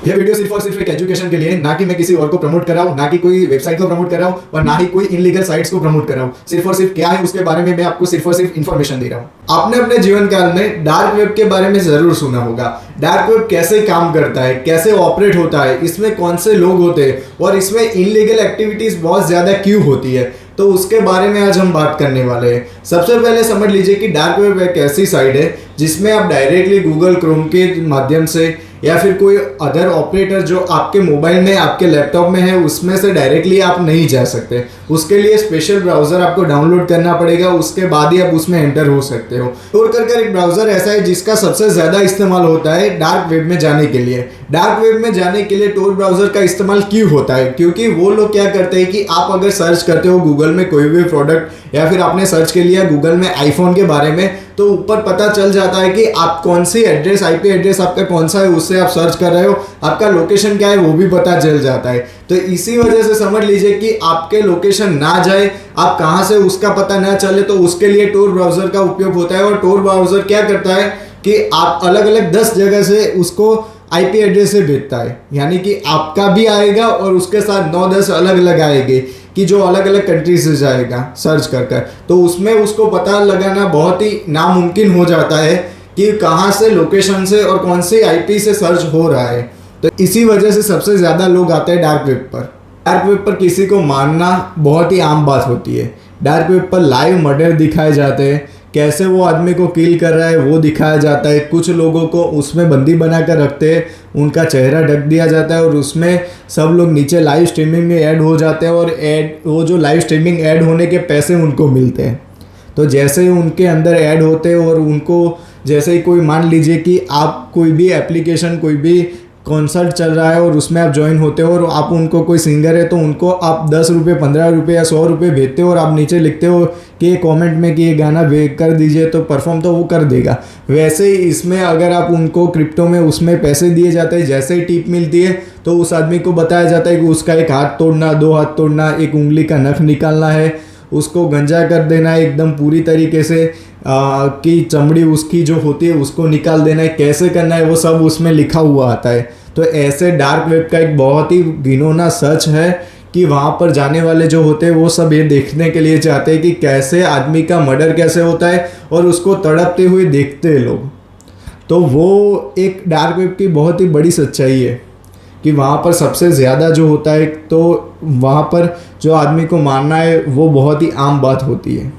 ये वीडियो सिर्फ और सिर्फ एक एजुकेशन के लिए, ना कि मैं किसी और को प्रमोट कर रहा हूँ, ना कि कोई वेबसाइट को प्रमोट कर रहा हूँ और ना ही कोई इनलीगल साइट्स को प्रमोट कर रहा हूँ। सिर्फ और सिर्फ क्या है उसके बारे में मैं आपको सिर्फ और सिर्फ इन्फॉर्मेशन दे रहा हूँ। आपने अपने जीवन काल में डार्क वेब के बारे में जरूर सुना होगा। डार्क वेब कैसे काम करता है, कैसे ऑपरेट होता है, इसमें कौन से लोग होते हैं और इसमें इनलीगल एक्टिविटीज बहुत ज्यादा क्यों होती है, तो उसके बारे में आज हम बात करने वाले हैं। सबसे पहले समझ लीजिए कि डार्क वेब एक ऐसी साइट है जिसमें आप डायरेक्टली गूगल क्रोम के माध्यम से या फिर कोई अदर ऑपरेटर जो आपके मोबाइल में, आपके लैपटॉप में है, उसमें से डायरेक्टली आप नहीं जा सकते। उसके लिए स्पेशल ब्राउजर आपको डाउनलोड करना पड़ेगा, उसके बाद ही आप उसमें एंटर हो सकते हो। टोर कर एक ब्राउजर ऐसा है जिसका सबसे ज्यादा इस्तेमाल होता है डार्क वेब में जाने के लिए। डार्क वेब में जाने के लिए टोर ब्राउजर का इस्तेमाल क्यों होता है? क्योंकि वो लोग क्या करते हैं कि आप अगर सर्च करते हो गूगल में कोई भी प्रोडक्ट या फिर आपने सर्च कर लिया गूगल में आईफोन के बारे में, तो ऊपर पता चल जाता है कि आप कौन सी एड्रेस, आईपी एड्रेस आपका कौन सा है, उससे आप सर्च कर रहे हो, आपका लोकेशन क्या है वो भी पता चल जाता है। तो इसी वजह से समझ लीजिए कि आपके लोकेशन ना जाए, आप कहां से उसका पता ना चले, तो उसके लिए टोर ब्राउजर का उपयोग होता है। और टोर ब्राउजर क्या करता है कि आप अलग अलग 10 जगह से उसको आईपी एड्रेस से भेजता है, यानी कि आपका भी आएगा और उसके साथ 9-10 अलग अलग आएंगे कि जो अलग अलग कंट्री से जाएगा सर्च कर। तो उसमें उसको पता लगाना बहुत ही नामुमकिन हो जाता है कि कहाँ से लोकेशन से और कौन से आईपी से सर्च हो रहा है। तो इसी वजह से सबसे ज़्यादा लोग आते हैं डार्क वेब पर। डार्क वेब पर किसी को मारना बहुत ही आम बात होती है। डार्क वेब पर लाइव मर्डर दिखाए जाते हैं, कैसे वो आदमी को किल कर रहा है वो दिखाया जाता है। कुछ लोगों को उसमें बंदी बना कर रखते हैं, उनका चेहरा ढक दिया जाता है और उसमें सब लोग नीचे लाइव स्ट्रीमिंग में ऐड हो जाते हैं और वो जो लाइव स्ट्रीमिंग ऐड होने के पैसे उनको मिलते हैं। तो जैसे ही उनके अंदर ऐड होते हैं और उनको जैसे ही कोई, मान लीजिए कि आप कोई भी एप्लीकेशन, कोई भी कॉन्सर्ट चल रहा है और उसमें आप ज्वाइन होते हो और आप उनको, कोई सिंगर है तो उनको आप 10 रुपये, 15 रुपये या 100 रुपये भेजते हो और आप नीचे लिखते हो कि कमेंट में कि ये गाना कर दीजिए, तो परफॉर्म तो वो कर देगा। वैसे ही इसमें अगर आप उनको क्रिप्टो में उसमें पैसे दिए जाते हैं, जैसे ही टिप मिलती है तो उस आदमी को बताया जाता है कि उसका एक हाथ तोड़ना, 2 हाथ तोड़ना, एक उंगली का नख निकालना है, उसको गंजा कर देना है एकदम पूरी तरीके से, कि चमड़ी उसकी जो होती है उसको निकाल देना है, कैसे करना है वो सब उसमें लिखा हुआ आता है। तो ऐसे डार्क वेब का एक बहुत ही घिनौना सच है कि वहाँ पर जाने वाले जो होते हैं वो सब ये देखने के लिए चाहते हैं कि कैसे आदमी का मर्डर कैसे होता है और उसको तड़पते हुए देखते हैं लोग। तो वो एक डार्क वेब की बहुत ही बड़ी सच्चाई है कि वहाँ पर सबसे ज़्यादा जो होता है, तो वहाँ पर जो आदमी को मारना है वो बहुत ही आम बात होती है।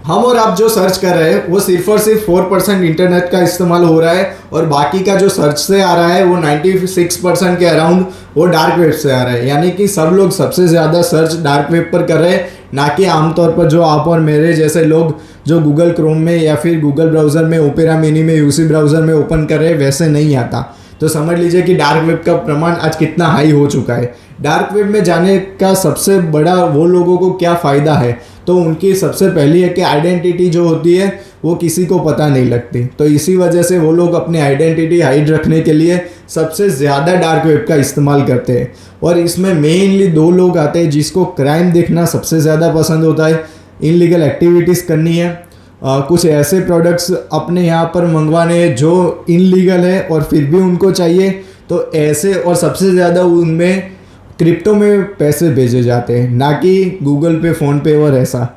हम और आप जो सर्च कर रहे हैं वो सिर्फ और सिर्फ 4% इंटरनेट का इस्तेमाल हो रहा है और बाकी का जो सर्च से आ रहा है वो 96% के अराउंड वो डार्क वेब से आ रहा है। यानी कि सब लोग सबसे ज़्यादा सर्च डार्क वेब पर कर रहे हैं, ना कि आमतौर पर जो आप और मेरे जैसे लोग जो गूगल क्रोम में या फिर गूगल ब्राउज़र में, ओपेरा मिनी में, यूसी ब्राउज़र में ओपन कर रहे हैं, वैसे नहीं आता। तो समझ लीजिए कि डार्क वेब का प्रमाण आज कितना हाई हो चुका है। डार्क वेब में जाने का सबसे बड़ा वो लोगों को क्या फ़ायदा है, तो उनकी सबसे पहली है कि आइडेंटिटी जो होती है वो किसी को पता नहीं लगती। तो इसी वजह से वो लोग अपनी आइडेंटिटी हाइड रखने के लिए सबसे ज़्यादा डार्क वेब का इस्तेमाल करते हैं। और इसमें मेनली 2 लोग आते हैं जिसको क्राइम देखना सबसे ज़्यादा पसंद होता है, इनलीगल एक्टिविटीज़ करनी है, कुछ ऐसे प्रोडक्ट्स अपने यहाँ पर मंगवाने जो इनलीगल है और फिर भी उनको चाहिए, तो ऐसे। और सबसे ज़्यादा उनमें क्रिप्टो में पैसे भेजे जाते हैं, ना कि गूगल पे, फ़ोन पे और ऐसा।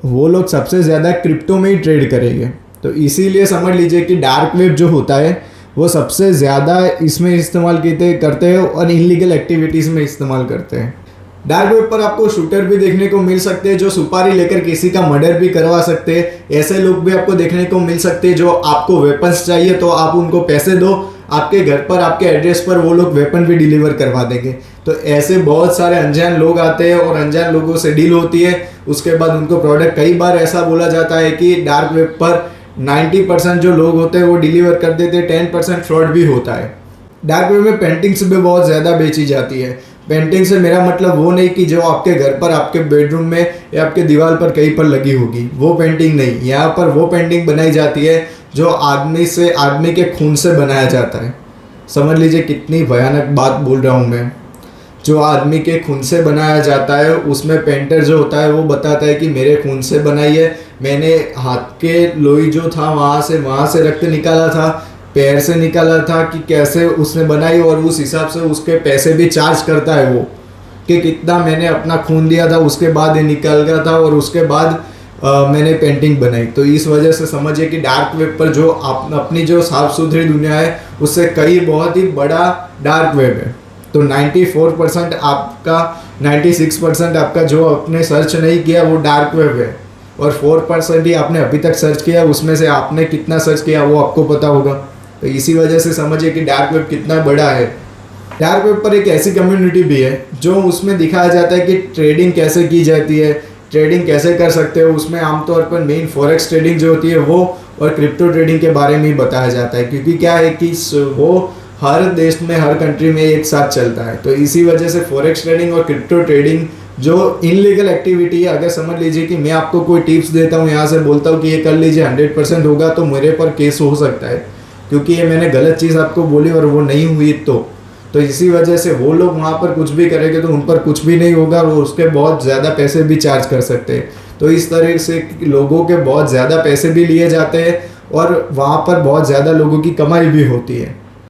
वो लोग सबसे ज़्यादा क्रिप्टो में ही ट्रेड करेंगे। तो इसीलिए समझ लीजिए कि डार्क वेब जो होता है वो सबसे ज़्यादा इसमें इस्तेमाल करते हैं और इनलीगल एक्टिविटीज़ में इस्तेमाल करते हैं। डार्क वेब पर आपको शूटर भी देखने को मिल सकते हैं जो सुपारी लेकर किसी का मर्डर भी करवा सकते हैं। ऐसे लोग भी आपको देखने को मिल सकते हैं जो आपको वेपन्स चाहिए तो आप उनको पैसे दो, आपके घर पर, आपके एड्रेस पर वो लोग वेपन भी डिलीवर करवा देंगे। तो ऐसे बहुत सारे अनजान लोग आते हैं और अनजान लोगों से डील होती है। उसके बाद उनको प्रोडक्ट, कई बार ऐसा बोला जाता है कि डार्क वेब पर 90% जो लोग होते हैं वो डिलीवर कर देते हैं, 10% फ्रॉड भी होता है। डार्क वेब में पेंटिंग्स भी बहुत ज़्यादा बेची जाती है। पेंटिंग से मेरा मतलब वो नहीं कि जो आपके घर पर, आपके बेडरूम में या आपके दीवार पर कहीं पर लगी होगी, वो पेंटिंग नहीं। यहाँ पर वो पेंटिंग बनाई जाती है जो आदमी के खून से बनाया जाता है। समझ लीजिए कितनी भयानक बात बोल रहा हूँ मैं। जो आदमी के खून से बनाया जाता है उसमें पेंटर जो होता है वो बताता है कि मेरे खून से बनाई है, मैंने हाथ के लोई जो था वहाँ से रक्त निकाला था, पैर से निकाला था कि कैसे उसने बनाई, और उस हिसाब से उसके पैसे भी चार्ज करता है वो, कि कितना मैंने अपना खून दिया था उसके बाद ये निकल गया था और उसके बाद मैंने पेंटिंग बनाई। तो इस वजह से समझिए कि डार्क वेब पर जो अपनी जो साफ सुथरी दुनिया है उससे कई बहुत ही बड़ा डार्क वेब है। तो 94% आपका 96% आपका जो आपने सर्च नहीं किया वो डार्क वेब है, और 4% ही आपने अभी तक सर्च किया, उसमें से आपने कितना सर्च किया वो आपको पता होगा। तो इसी वजह से समझिए कि डार्क वेब कितना बड़ा है। डार्क वेब पर एक ऐसी कम्युनिटी भी है जो उसमें दिखाया जाता है कि ट्रेडिंग कैसे की जाती है, ट्रेडिंग कैसे कर सकते हो। उसमें आमतौर पर मेन फॉरेक्स ट्रेडिंग जो होती है वो और क्रिप्टो ट्रेडिंग के बारे में ही बताया जाता है, क्योंकि क्या है कि वो हर देश में हर कंट्री में एक साथ चलता है। तो इसी वजह से फॉरेक्स ट्रेडिंग और क्रिप्टो ट्रेडिंग जो इनलीगल एक्टिविटी है, अगर समझ लीजिए कि मैं आपको कोई टिप्स देता हूँ यहाँ से बोलता हूँ कि ये कर लीजिए 100% होगा, तो मेरे पर केस हो सकता है, क्योंकि ये मैंने गलत चीज़ आपको बोली और वो नहीं हुई। तो इसी वजह से वो लोग वहाँ पर कुछ भी करेंगे तो उन पर कुछ भी नहीं होगा, और उसके बहुत ज़्यादा पैसे भी चार्ज कर सकते हैं। तो इस तरह से लोगों के बहुत ज़्यादा पैसे भी लिए जाते हैं और वहाँ पर बहुत ज़्यादा लोगों की कमाई भी होती है।